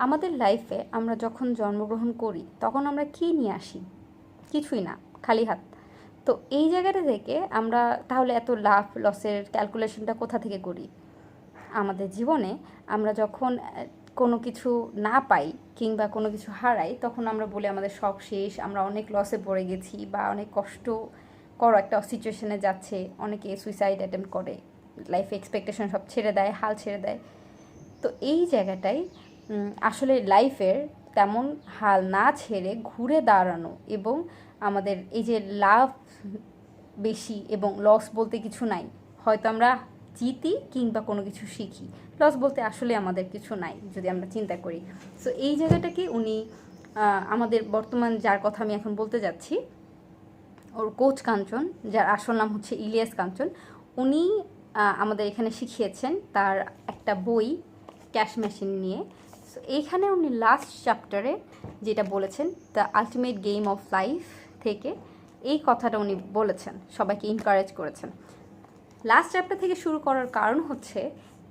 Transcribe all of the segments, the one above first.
আমাদের লাইফে আমরা যখন জন্মগ্রহণ করি তখন আমরা কী নিয়ে আসি? কিছুই না, খালি হাত। তো এই জায়গাটা থেকে আমরা তাহলে এত লাভ লসের ক্যালকুলেশনটা কোথা থেকে করি? আমাদের জীবনে আমরা যখন কোনো কিছু না পাই কিংবা কোনো কিছু হারাই, তখন আমরা বলি আমাদের সব শেষ, আমরা অনেক লসে পড়ে গেছি বা অনেক কষ্টকর একটা সিচুয়েশনে যাচ্ছে। অনেকে সুইসাইড অ্যাটেম্প্ট করে, লাইফ এক্সপেকটেশন সব ছেড়ে দেয়, হাল ছেড়ে দেয়। তো এই জায়গাটাই আসলে লাইফের তেমন হাল না ছেড়ে ঘুরে দাঁড়ানো এবং আমাদের এই যে লাভ বেশি এবং লস বলতে কিছু নাই। হয়তো আমরা জিতি কিংবা কোনো কিছু শিখি, লস বলতে আসলে আমাদের কিছু নাই যদি আমরা চিন্তা করি। সো এই জায়গাটাকে উনি আমাদের বর্তমান যার কথা আমি এখন বলতে যাচ্ছি, ওর কোচ কাঞ্চন, যার আসল নাম হচ্ছে ইলিয়াস কাঞ্চন, উনি আমাদের এখানে শিখিয়েছেন তার একটা বই ক্যাশ মেশিন নিয়ে। সো এইখানে উনি লাস্ট চ্যাপ্টারে যেটা বলেছেন, the ultimate game of life থেকে এই কথাটা উনি বলেছেন, সবাইকে এনকারেজ করেছেন। লাস্ট চ্যাপ্টার থেকে শুরু করার কারণ হচ্ছে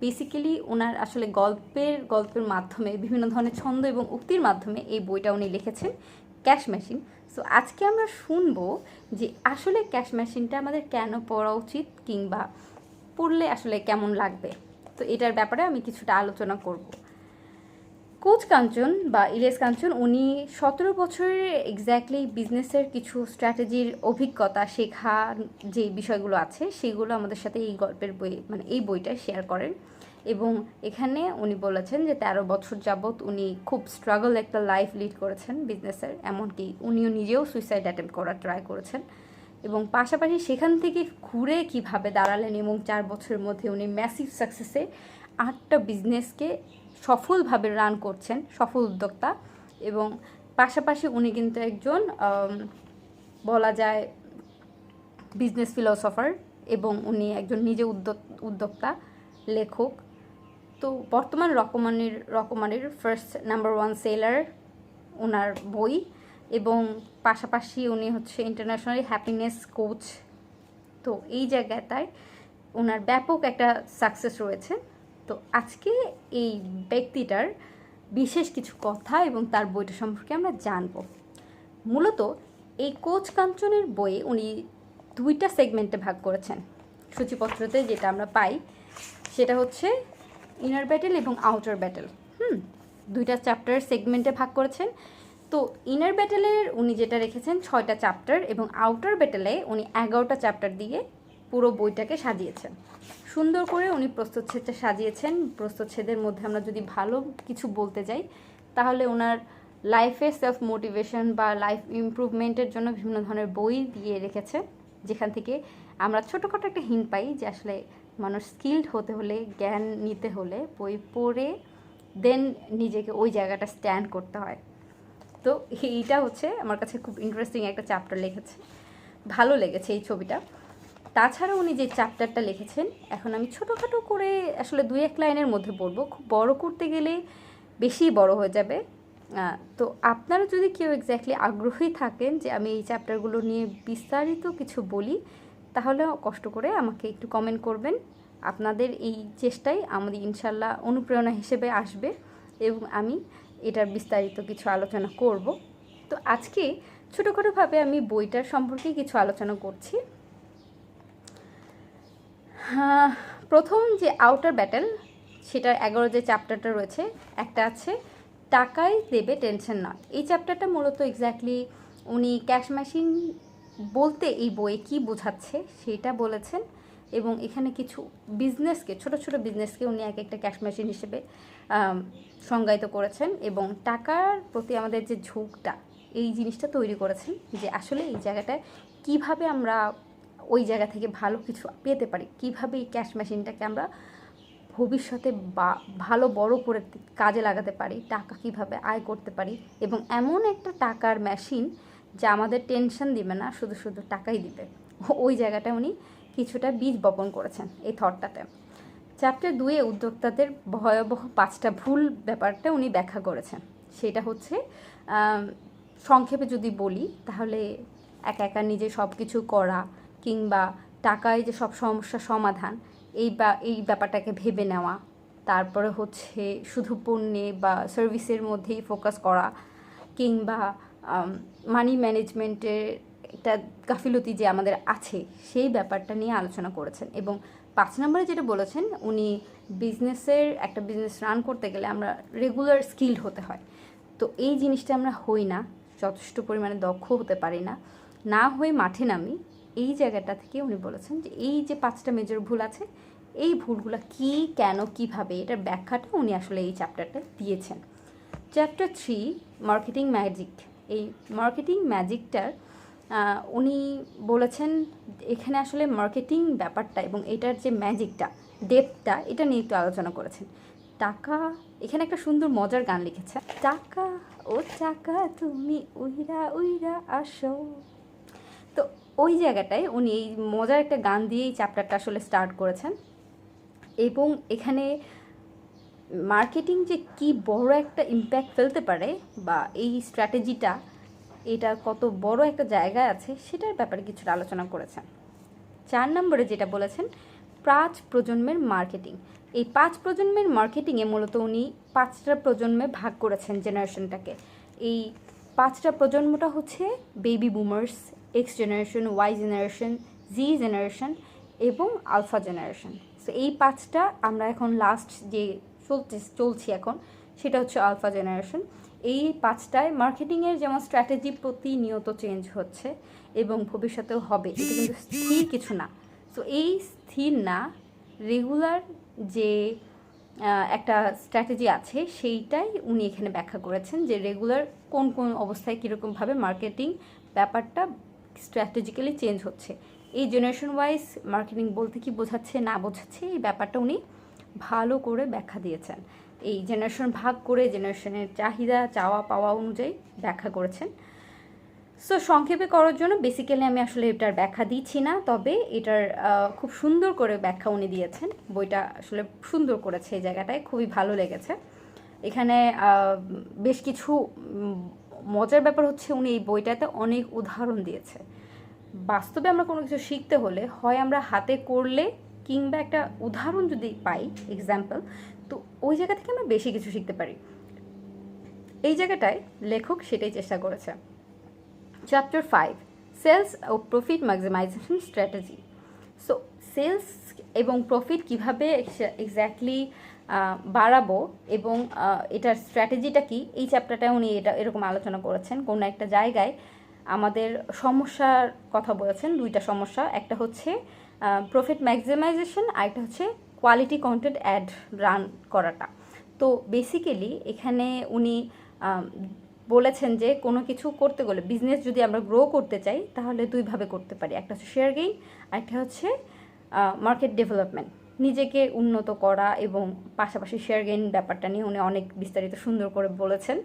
বেসিক্যালি ওনার আসলে গল্পের মাধ্যমে বিভিন্ন ধরনের ছন্দ এবং উক্তির মাধ্যমে এই বইটা উনি লিখেছেন, ক্যাশ মেশিন। সো আজকে আমরা শুনবো যে আসলে ক্যাশ মেশিনটা আমাদের কেন পড়া উচিত কিংবা পড়লে আসলে কেমন লাগবে। তো এটার ব্যাপারে আমি কিছুটা আলোচনা করব। কোচ কাঞ্চন বা ইলিয়াস কাঞ্চন, উনি 17 বছরের এক্স্যাক্টলি বিজনেসের কিছু স্ট্র্যাটেজির অভিজ্ঞতা শেখা যে বিষয়গুলো আছে সেগুলো আমাদের সাথে এই গল্পের বই মানে এই বইটা শেয়ার করেন। এবং এখানে উনি বলেছেন যে 13 বছর যাবৎ উনি খুব স্ট্রাগল একটা লাইফ লিড করেছেন বিজনেসের, এমনকি উনিও নিজেও সুইসাইড অ্যাটেম্প্ট করার ট্রাই করেছেন। এবং পাশাপাশি সেখান থেকে ঘুরে কিভাবে দাঁড়ালেন এবং 4 বছরের মধ্যে উনি ম্যাসিভ সাকসেসে 8টা বিজনেসকে সফলভাবে রান করছেন, সফল উদ্যোক্তা। এবং পাশাপাশি উনি কিন্তু একজন বলা যায় বিজনেস ফিলোসফার এবং উনি একজন নিজে উদ্যোক্তা, লেখক। তো বর্তমান রকমারির ফার্স্ট নাম্বার 1 সেলার ওনার বই। এবং পাশাপাশি উনি হচ্ছে ইন্টারন্যাশনাল হ্যাপিনেস কোচ। তো এই জায়গাটায় ওনার ব্যাপক একটা সাকসেস রয়েছে। তো আজকে এই ব্যক্তিটার বিশেষ কিছু কথা এবং তার বইটা সম্পর্কে আমরা জানব। মূলত এই কোচ কাঞ্চনের বইয়ে উনি 2টা সেগমেন্টে ভাগ করেছেন সূচিপত্রতে, যেটা আমরা পাই সেটা হচ্ছে ইনার ব্যাটেল এবং আউটার ব্যাটেল। 2টা চ্যাপ্টার সেগমেন্টে ভাগ করেছেন। তো ইনার ব্যাটেলের উনি যেটা রেখেছেন 6টা চ্যাপ্টার এবং আউটার ব্যাটেলে উনি 11টা চ্যাপ্টার দিয়ে পুরো বইটাকে সাজিয়েছেন। সুন্দর করে উনি প্রস্থচ্ছেদটা সাজিয়েছেন। প্রস্থচ্ছেদের মধ্যে আমরা যদি ভালো কিছু বলতে যাই তাহলে ওনার লাইফে সেলফ মোটিভেশন বা লাইফ ইমপ্রুভমেন্টের জন্য বিভিন্ন ধরনের বই দিয়ে রেখেছে, যেখান থেকে আমরা ছোটোখাটো একটা হিন্ট পাই যে আসলে মানুষ স্কিলড হতে হলে, জ্ঞান নিতে হলে বই পড়ে দেন নিজেকে ওই জায়গাটা স্ট্যান্ড করতে হয়। তো এইটা হচ্ছে আমার কাছে খুব ইন্টারেস্টিং একটা চ্যাপ্টার লিখেছে, ভালো লেগেছে এই ছবিটা। তাছাড়া উনি যে চ্যাপ্টারটা লিখেছেন, এখন আমি ছোটোখাটো করে আসলে 2-1 লাইনের মধ্যে বলবো, খুব বড় করতে গেলে বেশি বড় হয়ে যাবে। তো আপনারা যদি কেউ এক্স্যাক্টলি আগ্রহী থাকেন যে আমি এই চ্যাপ্টারগুলো নিয়ে বিস্তারিত কিছু বলি, তাহলে কষ্ট করে আমাকে একটু কমেন্ট করবেন। আপনাদের এই চেষ্টাই আমাদের ইনশাল্লাহ অনুপ্রেরণা হিসেবে আসবে এবং আমি এটার বিস্তারিত কিছু আলোচনা করব। তো আজকে ছোটোখাটোভাবে আমি বইটার সম্পর্কে কিছু আলোচনা করছি। প্রথম যে আউটার ব্যাটেল, সেটার 11 যে চ্যাপ্টারটা রয়েছে, একটা আছে টাকায় দেবে টেনশন না। এই চ্যাপ্টারটা মূলত এক্স্যাক্টলি উনি ক্যাশ মেশিন বলতে এই বইয়ে কী বোঝাচ্ছে সেটা বলেছেন। এবং এখানে কিছু বিজনেসকে, ছোট ছোট বিজনেসকে উনি এক একটা ক্যাশ মেশিন হিসেবে সংজ্ঞায়িত করেছেন এবং টাকার প্রতি আমাদের যে ঝোঁকটা, এই জিনিসটা তৈরি করেছেন যে আসলে এই জায়গাটায় কিভাবে আমরা ওই জায়গা থেকে ভালো কিছু পেতে পারি, কিভাবে এই ক্যাশ মেশিনটাকে আমরা ভবিষ্যতে ভালো বড় করে কাজে লাগাতে পারি, টাকা কিভাবে আয় করতে পারি এবং এমন একটা টাকার মেশিন যা আমাদের টেনশন দিবে না, শুধু শুধু টাকাই দিবে। ওই জায়গাটা উনি কিছুটা বীজ বপন করেছেন এই থটটাতে। চ্যাপ্টার 2-এ উদ্যোক্তাদের ভয়াবহ 5টা ভুল ব্যাপারটা উনি ব্যাখ্যা করেছেন। সেটা হচ্ছে সংক্ষেপে যদি বলি তাহলে একা একা নিজে সব কিছু করা কিংবা টাকায় যে সব সমস্যার সমাধান এই ব্যাপারটাকে ভেবে নেওয়া, তারপরে হচ্ছে শুধু পণ্যে বা সার্ভিসের মধ্যেই ফোকাস করা, কিংবা মানি ম্যানেজমেন্টের একটা গাফিলতি যে আমাদের আছে সেই ব্যাপারটা নিয়ে আলোচনা করেছেন। এবং 5 নম্বরে যেটা বলেছেন, উনি একটা বিজনেস রান করতে গেলে আমরা রেগুলার স্কিলড হতে হয়। তো এই জিনিসটা আমরা হই না, যথেষ্ট পরিমাণে দক্ষ হতে পারি না, না হয়ে মাঠে নামি। এই জায়গাটা থেকে উনি বলেছেন যে এই যে 5টা মেজর ভুল আছে, এই ভুলগুলো কি, কেন, কিভাবে, এটার ব্যাখ্যাটা উনি আসলে এই চ্যাপ্টারটা দিয়েছেন। Chapter 3 marketing magic. এই মার্কেটিং ম্যাজিকটার উনি বলেছেন এখানে আসলে মার্কেটিং ব্যাপারটা এবং এটার যে ম্যাজিকটা, ডেপথটা, এটা নিয়ে একটু আলোচনা করেছেন। টাকা, এখানে একটা সুন্দর মজার গান লিখেছে, টাকা ও টাকা তুমি উইরা উইরা আসো। তো ওই জায়গাটায় উনি এই মজার একটা গান দিয়ে এই চ্যাপ্টারটা আসলে স্টার্ট করেছেন। এবং এখানে মার্কেটিং যে কি বড় একটা ইম্প্যাক্ট ফেলতে পারে, বা এই স্ট্র্যাটেজিটা এটা কত বড় একটা জায়গায় আছে, সেটার ব্যাপারে কিছুটা আলোচনা করেছেন। 4 নম্বরে যেটা বলেছেন 5 প্রজন্মের মার্কেটিং। এই 5 প্রজন্মের মার্কেটিংয়ে মূলত উনি 5টা প্রজন্মে ভাগ করেছেন জেনারেশনটাকে। এই 5টা প্রজন্মটা হচ্ছে baby boomers, X generation, Y generation, Z generation এবং আলফা জেনারেশন। সো এই 5টা আমরা এখন লাস্ট যে চলছি এখন, সেটা হচ্ছে আলফা জেনারেশন। এই 5টায় মার্কেটিংয়ের যেমন স্ট্র্যাটেজি প্রতিনিয়ত চেঞ্জ হচ্ছে এবং ভবিষ্যতেও হবে, এটা কিন্তু স্থির কিছু না। সো এই স্থির না, রেগুলার যে একটা স্ট্র্যাটেজি আছে সেইটাই উনি এখানে ব্যাখ্যা করেছেন, যে রেগুলার কোন কোন অবস্থায় কীরকমভাবে মার্কেটিং ব্যাপারটা স্ট্র্যাটেজিক্যালি চেঞ্জ হচ্ছে। এই জেনারেশন ওয়াইজ মার্কেটিং বলতে কি বোঝাচ্ছে না বোঝাচ্ছে, এই ব্যাপারটা উনি ভালো করে ব্যাখ্যা দিয়েছেন। এই জেনারেশন ভাগ করে জেনারেশনের চাহিদা, চাওয়া পাওয়া অনুযায়ী ব্যাখ্যা করেছেন। সো সংক্ষেপে করার জন্য বেসিক্যালি আমি আসলে এটার ব্যাখ্যা দিচ্ছি না, তবে এটার খুব সুন্দর করে ব্যাখ্যা উনি দিয়েছেন। বইটা আসলে সুন্দর করেছে, এই জায়গাটায় খুবই ভালো লেগেছে। এখানে বেশ কিছু মজার ব্যাপার হচ্ছে উনি এই বইটাতে অনেক উদাহরণ দিয়েছে। বাস্তবে আমরা কোনো কিছু শিখতে হলে হয় আমরা হাতে করলে, কিংবা একটা উদাহরণ যদি পাই, এক্সাম্পল, তো ওই জায়গা থেকে আমরা বেশি কিছু শিখতে পারি। এই জায়গাটায় লেখক সেটাই চেষ্টা করেছে। চ্যাপ্টার 5 সেলস ও profit maximisation strategy. So sales এবং প্রফিট কীভাবে এক্স্যাক্টলি বাড়াবো এবং এটার স্ট্র্যাটেজিটা কি, এই চ্যাপ্টারটায় উনি এরকম আলোচনা করেছেন। কোনো একটা জায়গায় আমাদের সমস্যার কথা বলেছেন, 2টা সমস্যা, একটা হচ্ছে প্রফিট ম্যাক্সিমাইজেশন, আর একটা হচ্ছে কোয়ালিটি কন্টেন্ট অ্যাড রান করাটা। তো বেসিক্যালি এখানে উনি বলেছেন যে কোনো কিছু করতে গেলে, বিজনেস যদি আমরা গ্রো করতে চাই তাহলে 2ভাবে করতে পারি, একটা হচ্ছে শেয়ার গেইন, আরেকটা হচ্ছে মার্কেট ডেভেলপমেন্ট, নিজেকে উন্নত করা, এবং পাশাপাশি শেয়ার গেইন ব্যাপারটা নিয়ে উনি অনেক বিস্তারিত সুন্দর করে বলেছেন।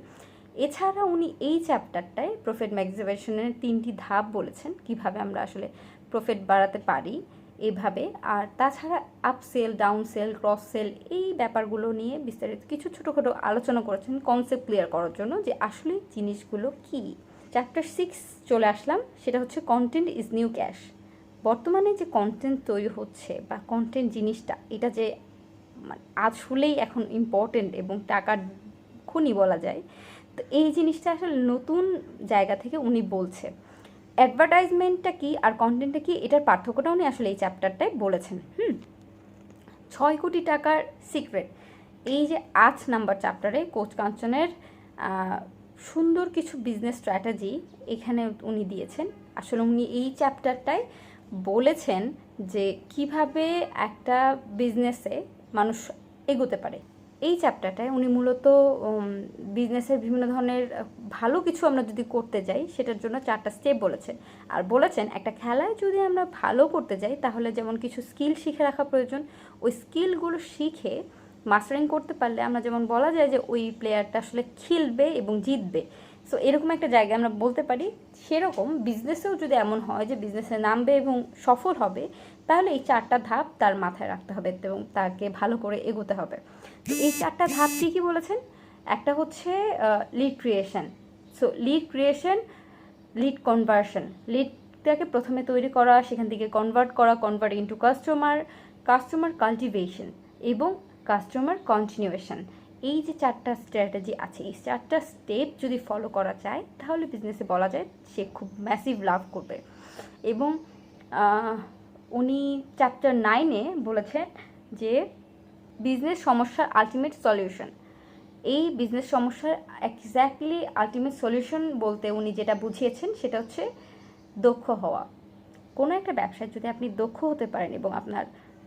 এছাড়া উনি এই চ্যাপ্টারটায় প্রফিট ম্যাক্সিমাইজেশনের 3টি ধাপ বলেছেন, কিভাবে আমরা আসলে প্রফিট বাড়াতে পারি এভাবে। আর তাছাড়া up sell, down sell, cross sell, এই ব্যাপারগুলো নিয়ে বিস্তারিত কিছু ছোটোখাটো আলোচনা করেছেন কনসেপ্ট ক্লিয়ার করার জন্য, যে আসলে জিনিসগুলো কী। চ্যাপ্টার 6 চলে আসলাম, সেটা হচ্ছে কন্টেন্ট ইজ নিউ ক্যাশ। বর্তমানে যে কন্টেন্ট তৈরি হচ্ছে বা কন্টেন্ট জিনিসটা, এটা যে আসলেই এখন ইম্পর্টেন্ট এবং টাকার খনি বলা যায়। তো এই জিনিসটা আসলে নতুন জায়গা থেকে উনি বলছে। অ্যাডভার্টাইজমেন্টটা কি আর কন্টেন্টটা কি, এটার পার্থক্যটা উনি আসলে এই চ্যাপ্টারটায় বলেছেন। 6 কোটি টাকার সিক্রেট, এই যে 8 নাম্বার চ্যাপ্টারে কোচ কাঞ্চনের সুন্দর কিছু বিজনেস স্ট্র্যাটেজি এখানে উনি দিয়েছেন। আসলে উনি এই চ্যাপ্টারটায় বলেছেন যে কিভাবে একটা বিজনেসে মানুষ এগোতে পারে। এই চ্যাপ্টারটায় উনি মূলত বিজনেসের বিভিন্ন ধরনের ভালো কিছু আমরা যদি করতে যাই সেটার জন্য 4টা স্টেপ বলেছেন। আর বলেছেন একটা খেলায় যদি আমরা ভালো করতে যাই তাহলে যেমন কিছু স্কিল শিখে রাখা প্রয়োজন, ওই স্কিলগুলো শিখে মাস্টারিং করতে পারলে আমরা যেমন বলা যায় যে ওই প্লেয়ারটা আসলে খেলবে এবং জিতবে। সো এরকম একটা জায়গায় আমরা বলতে পারি, সেরকম বিজনেসেও যদি এমন হয় যে বিজনেসে নামবে এবং সফল হবে, তাহলে এই 4টা ধাপ তার মাথায় রাখতে হবে এবং তাকে ভালো করে এগোতে হবে। তো এই 4টা ধাপ কী বলেছেন, একটা হচ্ছে lead creation. So lead creation, lead conversion, লিডটাকে প্রথমে তৈরি করা, সেখান থেকে কনভার্ট করা, convert into customer, customer cultivation এবং কাস্টমার কন্টিনিউয়েশন। এই যে 4টা স্ট্র্যাটেজি আছে, এই 4টা স্টেপ যদি ফলো করা যায় তাহলে বিজনেসে বলা যায় সে খুব ম্যাসিভ লাভ করবে। এবং উনি চ্যাপ্টার 9-এ বলেছেন যে বিজনেস সমস্যার আলটিমেট সলিউশন। এই বিজনেস সমস্যার এক্স্যাক্টলি আলটিমেট সলিউশন বলতে উনি যেটা বুঝিয়েছেন সেটা হচ্ছে দক্ষ হওয়া। কোনো একটা ব্যবসায় যদি আপনি দক্ষ হতে পারেন এবং আপনার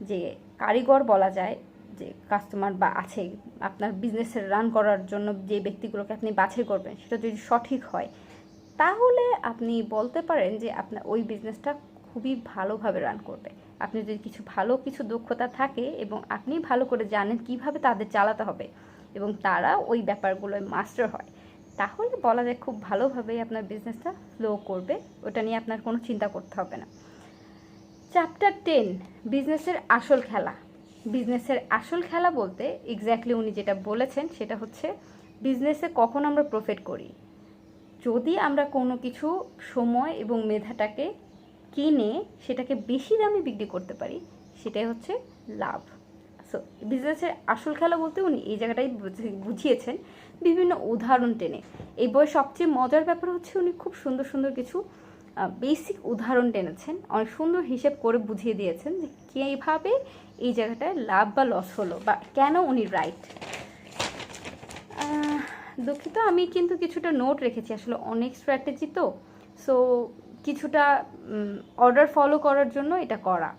যে কারিগর বলা যায় যে কাস্টমার বা আছে আপনার বিজনেসের রান করার জন্য যে ব্যক্তিগুলোকে আপনি বাছাই করবেন সেটা যদি সঠিক হয়, তাহলে আপনি বলতে পারেন যে আপনার ওই বিজনেসটা খুবই ভালোভাবে রান করবে। আপনি যদি কিছু দক্ষতা থাকে এবং আপনি ভালো করে জানেন কিভাবে তাদের চালাতে হবে এবং তারা ওই ব্যাপারগুলোয় মাস্টার হয়, তাহলে বলা যায় খুব ভালোভাবেই আপনার বিজনেসটা ফ্লো করবে। ওটা নিয়ে আপনার কোনো চিন্তা করতে হবে না। চ্যাপ্টার 10, বিজনেসের আসল খেলা। বিজনেসের আসল খেলা বলতে এক্স্যাক্টলি উনি যেটা বলেছেন সেটা হচ্ছে বিজনেসে কখন আমরা প্রফিট করি। যদি আমরা কোনো কিছু সময় এবং মেধাটাকে কিনে সেটাকে বেশি দামে বিক্রি করতে পারি, সেটাই হচ্ছে লাভ। সো বিজনেসের আসল খেলা বলতে উনি এই জায়গাটাই বুঝিয়েছেন বিভিন্ন উদাহরণ টেনে। এই বইয়ের সবচেয়ে মজার ব্যাপার হচ্ছে উনি খুব সুন্দর সুন্দর কিছু বেসিক উদাহরণ টেনেছেন, অনেক সুন্দর হিসেব করে বুঝিয়ে দিয়েছেন যে কীভাবে এই জায়গাটায় লাভ বা লস হলো বা কেন উনি রাইট। দুঃখিত, আমি কিন্তু কিছুটা নোট রেখেছি, আসলে অনেক স্ট্র্যাটেজি তো, সো কিছুটা অর্ডার ফলো করার জন্য এটা করা।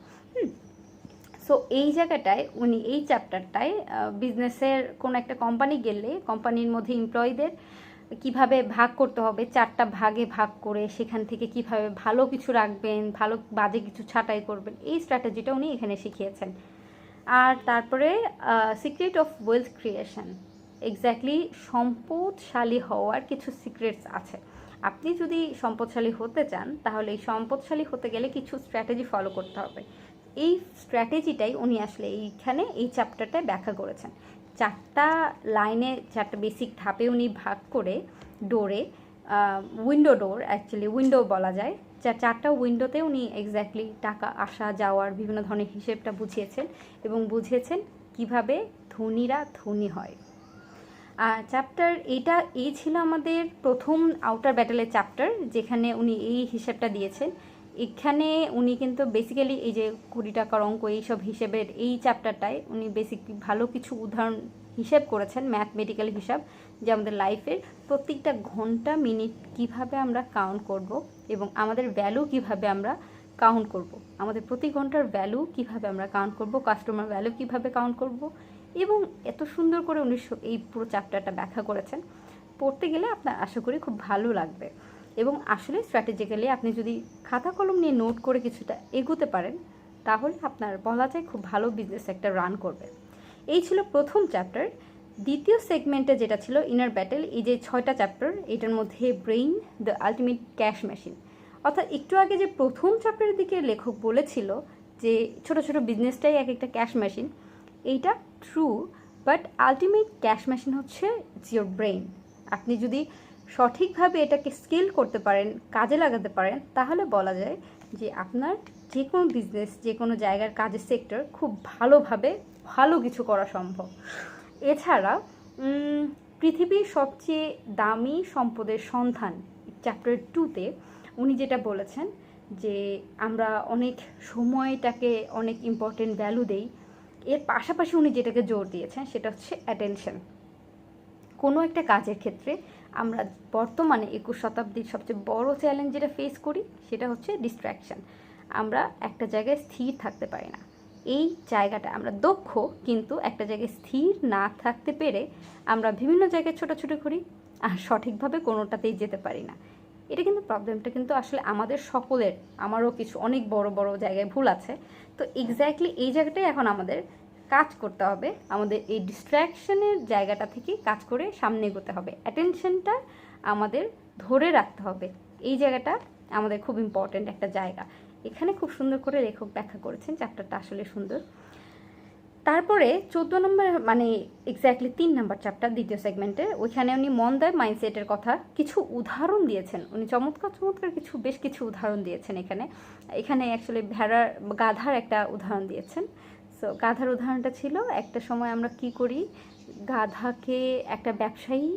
সো এই জায়গাটায় উনি এই চ্যাপ্টারটায় বিজনেসের কোনো একটা কোম্পানি গেলে কোম্পানির মধ্যে এমপ্লয়ীদের কিভাবে ভাগ করতে হবে, 4টা ভাগে ভাগ করে সেখান থেকে কিভাবে ভালো কিছু রাখবেন, ভালো বাজে কিছু ছাঁটাই করবেন, এই স্ট্র্যাটেজিটা উনি এখানে শিখিয়েছেন। আর তারপরে secret of wealth creation, exactly সম্পদশালী হওয়ার কিছু সিক্রেটস আছে। আপনি যদি সম্পদশালী হতে চান তাহলে এই সম্পদশালী হতে গেলে কিছু স্ট্র্যাটেজি ফলো করতে হবে। এই স্ট্র্যাটেজিটাই উনি আসলে এইখানে এই চ্যাপ্টারটায় ব্যাখ্যা করেছেন। 4টা লাইনে 4টা বেসিক ধাপে উনি ভাগ করে ডোরে, উইন্ডো ডোর অ্যাকচুয়ালি উইন্ডো বলা যায়, 4টা উইন্ডোতে উনি এক্স্যাক্টলি টাকা আসা যাওয়ার বিভিন্ন ধরনের হিসেবটা বুঝিয়েছেন এবং বুঝিয়েছেন কিভাবে ধনীরা ধনী হয়। চ্যাপ্টার এই ছিল আমাদের প্রথম আউটার ব্যাটেলের চ্যাপ্টার, যেখানে উনি এই হিসেবটা দিয়েছেন। এখানে উনি কিন্তু বেসিক্যালি এই যে 20 টাকার অঙ্ক এইসব হিসেবের এই চ্যাপ্টারটায় উনি বেসিকলি ভালো কিছু উদাহরণ হিসেব করেছেন, ম্যাথমেটিক্যাল হিসাব, যে আমাদের লাইফের প্রত্যেকটা ঘন্টা মিনিট কিভাবে আমরা কাউন্ট করব এবং আমাদের ভ্যালু কিভাবে আমরা কাউন্ট করব, আমাদের প্রতি ঘন্টার ভ্যালু কিভাবে আমরা কাউন্ট করব, কাস্টমার ভ্যালু কিভাবে কাউন্ট করব, এবং এত সুন্দর করে উনি এই পুরো চ্যাপ্টারটা ব্যাখ্যা করেছেন। পড়তে গেলে আপনার আশা করি খুব ভালো লাগবে। এবং আসলে স্ট্র্যাটেজিক্যালি আপনি যদি খাতা কলম নিয়ে নোট করে কিছুটা এগোতে পারেন তাহলে আপনার বলা যায় খুব ভালো বিজনেস একটা রান করবে। এই ছিল প্রথম চ্যাপ্টার। দ্বিতীয় সেগমেন্টে যেটা ছিল ইনার ব্যাটেল, এই যে 6টা চ্যাপ্টার, এটার মধ্যে brain the ultimate cash machine, অর্থাৎ একটু আগে যে প্রথম চ্যাপ্টারের দিকে লেখক বলেছিল যে ছোট ছোট বিজনেসটাই এক একটা ক্যাশ মেশিন, এইটা true, but ultimate cash machine হচ্ছে ইটস ইয়োর ব্রেইন। আপনি যদি সঠিকভাবে এটাকে স্কেল করতে পারেন, কাজে লাগাতে পারেন, তাহলে বলা যায় যে আপনার যে কোনো বিজনেস, যে কোনো জায়গার কাজের সেক্টর খুব ভালোভাবে ভালো কিছু করা সম্ভব। এছাড়া পৃথিবীর সবচেয়ে দামি সম্পদের সন্ধান চ্যাপ্টার 2-তে উনি যেটা বলেছেন যে আমরা অনেক সময়টাকে অনেক ইম্পর্টেন্ট ভ্যালু দেই, এর পাশাপাশি উনি যেটাকে জোর দিয়েছেন সেটা হচ্ছে অ্যাটেনশন। কোনো একটা কাজের ক্ষেত্রে আমরা বর্তমানে 21 শতাব্দীর সবচেয়ে বড় চ্যালেঞ্জ যেটা ফেস করি সেটা হচ্ছে ডিস্ট্র্যাকশন। আমরা একটা জায়গায় স্থির থাকতে পারি না। এই জায়গাটা আমরা দক্ষ, কিন্তু একটা জায়গায় স্থির না থাকতে পেরে আমরা বিভিন্ন জায়গায় ছোটাছুটি করি আর সঠিকভাবে কোনোটাতেই যেতে পারি না। এটা কিন্তু প্রবলেমটা কিন্তু আসলে আমাদের সকলের, আমারও কিছু অনেক বড় বড় জায়গায় ভুল আছে। তো এক্স্যাক্টলি এই জায়গাটাই এখন আমাদের কাজ করতে হবে, আমাদের এই ডিস্ট্র্যাকশনের জায়গাটা থেকে কাজ করে সামনে এগোতে হবে। অ্যাটেনশনটা আমাদের ধরে রাখতে হবে, এই জায়গাটা আমাদের খুব ইম্পর্ট্যান্ট একটা জায়গা। এখানে খুব সুন্দর করে লেখক ব্যাখ্যা করেছেন, চ্যাপ্টারটা আসলে সুন্দর। তারপরে 14 নম্বর মানে এক্স্যাক্টলি 3 নম্বর চ্যাপ্টার দ্বিতীয় সেগমেন্টে, ওইখানে উনি মন দেয় মাইন্ডসেটের কথা কিছু উদাহরণ দিয়েছেন। উনি চমৎকার বেশ কিছু উদাহরণ দিয়েছেন। এখানে অ্যাকচুয়ালি গাধার একটা উদাহরণ দিয়েছেন। সো গাধার উদাহরণটা ছিল একটা সময় আমরা কি করি, গাধাকে একটা ব্যবসায়ী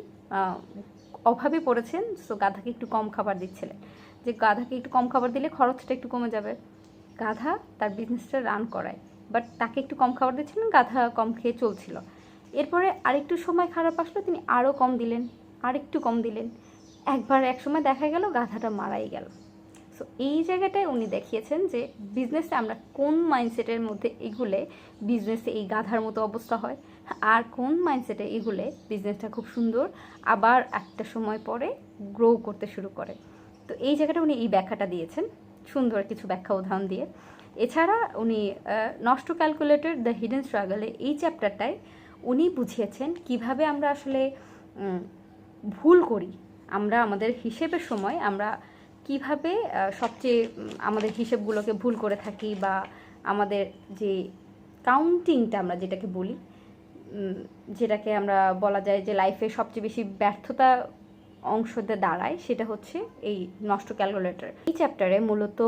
অভাবে পড়েছেন, সো গাধাকে একটু কম খাবার দিচ্ছিলেন, যে গাধাকে একটু কম খাবার দিলে খরচটা একটু কমে যাবে। গাধা তার বিজনেসটা রান করায়, বাট তাকে একটু কম খাবার দিচ্ছিলেন, গাধা কম খেয়ে চলছিল। এরপরে আরেকটু সময় খারাপ আসলো, তিনি আরও কম দিলেন, আরেকটু কম দিলেন, এক সময় দেখা গেল গাধাটা মারাই গেল। সো এই জায়গাটায় উনি দেখিয়েছেন যে বিজনেসে আমরা কোন মাইন্ডসেটের মধ্যে এগুলে বিজনেসে এই গাধার মতো অবস্থা হয়, আর কোন মাইন্ডসেটে এগুলে বিজনেসটা খুব সুন্দর আবার একটা সময় পরে গ্রো করতে শুরু করে। তো এই জায়গাটা উনি এই ব্যাখ্যাটা দিয়েছেন, সুন্দর কিছু ব্যাখ্যা উদাহরণ দিয়ে। এছাড়া উনি নষ্ট ক্যালকুলেটর দ্য হিডেন স্ট্রাগলে এই চ্যাপ্টারটায় উনি বুঝিয়েছেন কিভাবে আমরা আসলে ভুল করি, আমরা আমাদের হিসেবের সময় আমরা কিভাবে সবচেয়ে আমাদের হিসেবগুলোকে ভুল করে থাকি, বা আমাদের যে কাউন্টিংটা আমরা যেটাকে বলি, যেটাকে আমরা বলা যায় যে লাইফে সবচেয়ে বেশি ব্যর্থতা অংশতে দাঁড়ায়, সেটা হচ্ছে এই নষ্ট ক্যালকুলেটর। এই চ্যাপ্টারে মূলত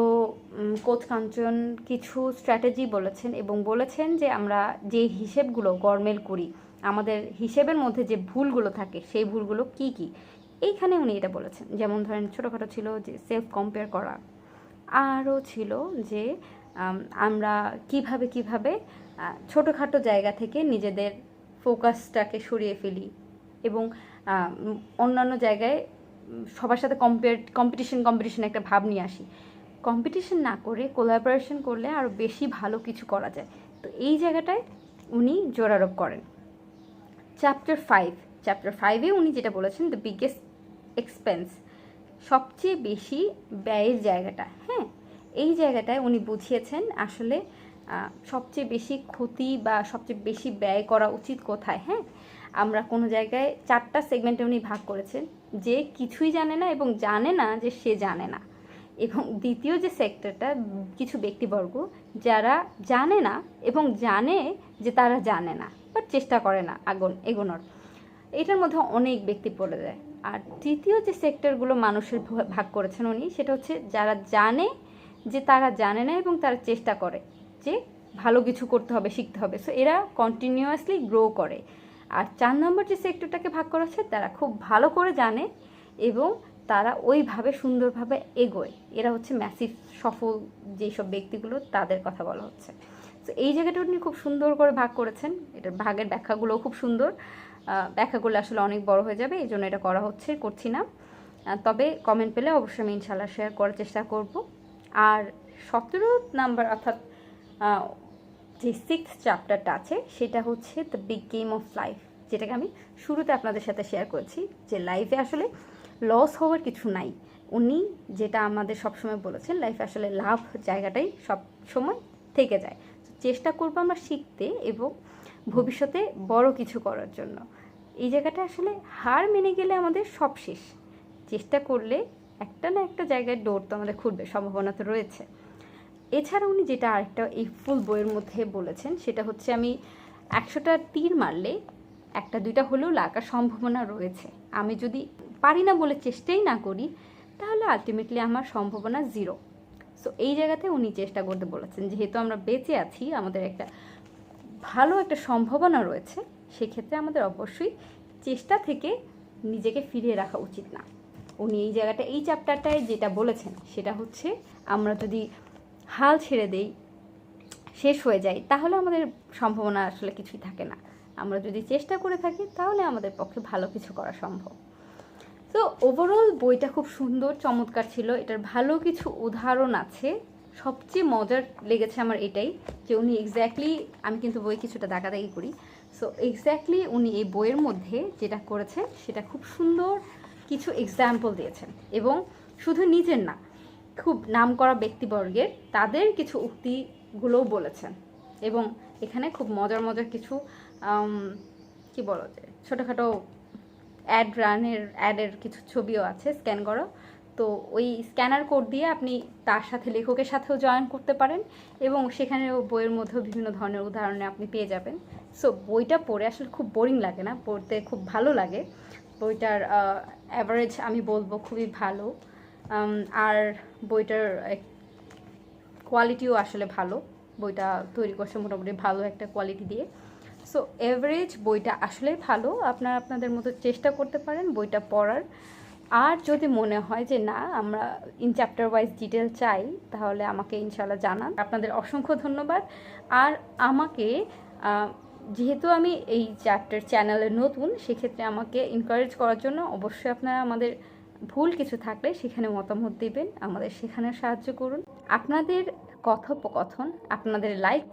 কোচ কাঞ্চন কিছু স্ট্র্যাটেজি বলেছেন এবং বলেছেন যে আমরা যে হিসেবগুলো গরমেল করি, আমাদের হিসেবের মধ্যে যে ভুলগুলো থাকে সেই ভুলগুলো কি কি, এইখানে উনি এটা বলেছেন। যেমন ধরেন ছোটোখাটো ছিল যে সেলফ কম্পেয়ার করা, আরও ছিল যে আমরা কিভাবে ছোটোখাটো জায়গা থেকে নিজেদের ফোকাসটাকে সরিয়ে ফেলি এবং অন্যান্য জায়গায় সবার সাথে কম্পিটিশন একটা ভাব নিয়ে আসি। কম্পিটিশন না করে কোলাবোরেশন করলে আরও বেশি ভালো কিছু করা যায়। তো এই জায়গাটায় উনি জোর আরোপ করেন। চ্যাপ্টার 5-এ উনি যেটা বলেছেন, দ্য বিগেস্ট এক্সপেন্স, সবচেয়ে বেশি ব্যয়ের জায়গাটা। হ্যাঁ, এই জায়গাটায় উনি বুঝিয়েছেন আসলে সবচেয়ে বেশি ক্ষতি বা সবচেয়ে বেশি ব্যয় করা উচিত কোথায়। হ্যাঁ, আমরা কোনো জায়গায় 4টা সেগমেন্টে উনি ভাগ করেছেন, যে কিছুই জানে না এবং জানে না যে সে জানে না, এবং দ্বিতীয় যে সেক্টরটা কিছু ব্যক্তিবর্গ যারা জানে না এবং জানে যে তারা জানে না, বাট চেষ্টা করে না এগোনোর, এটার মধ্যে অনেক ব্যক্তি পড়ে যায়। আর তৃতীয় যে সেক্টরগুলো মানুষের ভাগ করেছেন উনি, সেটা হচ্ছে যারা জানে যে তারা জানে না এবং তারা চেষ্টা করে যে ভালো কিছু করতে হবে, শিখতে হবে, সো এরা কন্টিনিউয়াসলি গ্রো করে। আর 4 নম্বর যে সেক্টরটাকে ভাগ করা হচ্ছে, তারা খুব ভালো করে জানে এবং তারা ওইভাবে সুন্দরভাবে এগোয়, এরা হচ্ছে ম্যাসিভ সফল যেসব ব্যক্তিগুলো, তাদের কথা বলা হচ্ছে। তো এই জায়গাটা উনি খুব সুন্দর করে ভাগ করেছেন। এটার ভাগের ব্যাখ্যাগুলোও খুব সুন্দর, ব্যাখ্যাগুলো আসলে অনেক বড় হয়ে যাবে, এই জন্য এটা করছি না। তবে কমেন্ট পেলে অবশ্যই আমি ইনশাল্লাহ শেয়ার করার চেষ্টা করব। আর 17 নাম্বার অর্থাৎ যে 6th চ্যাপ্টারটা আছে, সেটা হচ্ছে the big game of life, যেটাকে আমি শুরুতে আপনাদের সাথে শেয়ার করেছি যে লাইফে আসলে লস হওয়ার কিছু নাই। উনি যেটা আমাদের সবসময় বলেছেন, লাইফে আসলে লাভ জায়গাটাই সব সময় থেকে যায়। চেষ্টা করবো আমরা শিখতে এবং ভবিষ্যতে বড় কিছু করার জন্য। এই জায়গাটা আসলে হার মেনে গেলে আমাদের সব শেষ। চেষ্টা করলে একটা না একটা জায়গায় ডোর তো আমাদের খুলবে, সম্ভাবনা তো রয়েছে। এছাড়া উনি যেটা আরেকটা এই ফুল বইয়ের মধ্যে বলেছেন, সেটা হচ্ছে আমি 100টা তীর মারলে 1-2টা হলেও লাগার সম্ভাবনা রয়েছে। আমি যদি পারি না বলে চেষ্টাই না করি, তাহলে আলটিমেটলি আমার সম্ভাবনা 0। সো এই জায়গাতে উনি চেষ্টা করতে বলেছেন, যেহেতু আমরা বেঁচে আছি, আমাদের একটা ভালো একটা সম্ভাবনা রয়েছে, সেক্ষেত্রে আমাদের অবশ্যই চেষ্টা থেকে নিজেকে ফিরিয়ে রাখা উচিত না। উনি এই জায়গাটা এই চ্যাপ্টারটায় যেটা বলেছেন, সেটা হচ্ছে আমরা যদি হাল ছেড়ে দেই, শেষ হয়ে যায়, তাহলে আমাদের সম্ভাবনা আসলে কিছুই থাকে না। আমরা যদি চেষ্টা করে থাকি, তাহলে আমাদের পক্ষে ভালো কিছু করা সম্ভব। তো ওভারঅল বইটা খুব সুন্দর, চমৎকার ছিল। এটার ভালো কিছু উদাহরণ আছে। সবচেয়ে মজার লেগেছে আমার এটাই যে উনি এক্স্যাক্টলি, আমি কিন্তু বই কিছুটা দাগাদাগি করি, সো এক্স্যাক্টলি উনি এই বইয়ের মধ্যে যেটা করেছেন সেটা খুব সুন্দর কিছু এক্সাম্পল দিয়েছেন, এবং শুধু নিজের না, খুব নামকরা ব্যক্তিবর্গের তাদের কিছু উক্তিগুলোও বলেছেন। এবং এখানে খুব মজার কিছু কি বলা যায়, ছোটোখাটো অ্যাডের কিছু ছবিও আছে স্ক্যান করা। তো ওই স্ক্যানার কোড দিয়ে আপনি তার সাথে লেখকের সাথেও জয়েন করতে পারেন, এবং সেখানেও বইয়ের মধ্যেও বিভিন্ন ধরনের উদাহরণে আপনি পেয়ে যাবেন। সো বইটা পড়ে আসলে খুব বোরিং লাগে না, পড়তে খুব ভালো লাগে। বইটার অ্যাভারেজ আমি বলবো খুবই ভালো, আর বইটার কোয়ালিটিও আসলে ভালো। বইটা তৈরি করছে মোটামুটি ভালো একটা কোয়ালিটি দিয়ে। সো এভারেজ বইটা আসলেই ভালো, আপনারা আপনাদের মতো চেষ্টা করতে পারেন বইটা পড়ার। আর যদি মনে হয় যে না আমরা ইন চ্যাপ্টার ওয়াইজ ডিটেল চাই, তাহলে আমাকে ইনশাল্লাহ জানান। আপনাদের অসংখ্য ধন্যবাদ। আর আমাকে যেহেতু আমি এই চ্যানেলে নতুন, সেক্ষেত্রে আমাকে এনকারেজ করার জন্য অবশ্যই আপনারা আমাদের ভুল কিছু থাকলে সেখানে মতামত দেবেন, আমাদের সেখানে সাহায্য করুন। আপনাদের কথোপকথন, আপনাদের লাইক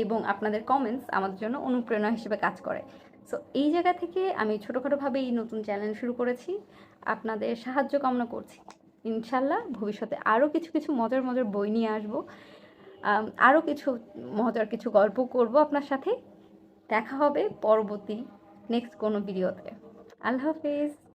এবং আপনাদের কমেন্টস আমাদের জন্য অনুপ্রেরণা হিসেবে কাজ করে। সো এই জায়গা থেকে আমি ছোটোখাটোভাবে এই নতুন চ্যানেল শুরু করেছি, আপনাদের সাহায্য কামনা করছি। ইনশাল্লাহ ভবিষ্যতে আরও কিছু কিছু মজার মজার বই নিয়ে আসবো, আরও কিছু মজার কিছু গল্প করব আপনার সাথে। দেখা হবে পরবর্তী নেক্সট কোনো ভিডিওতে। আল্লাহ হাফেজ।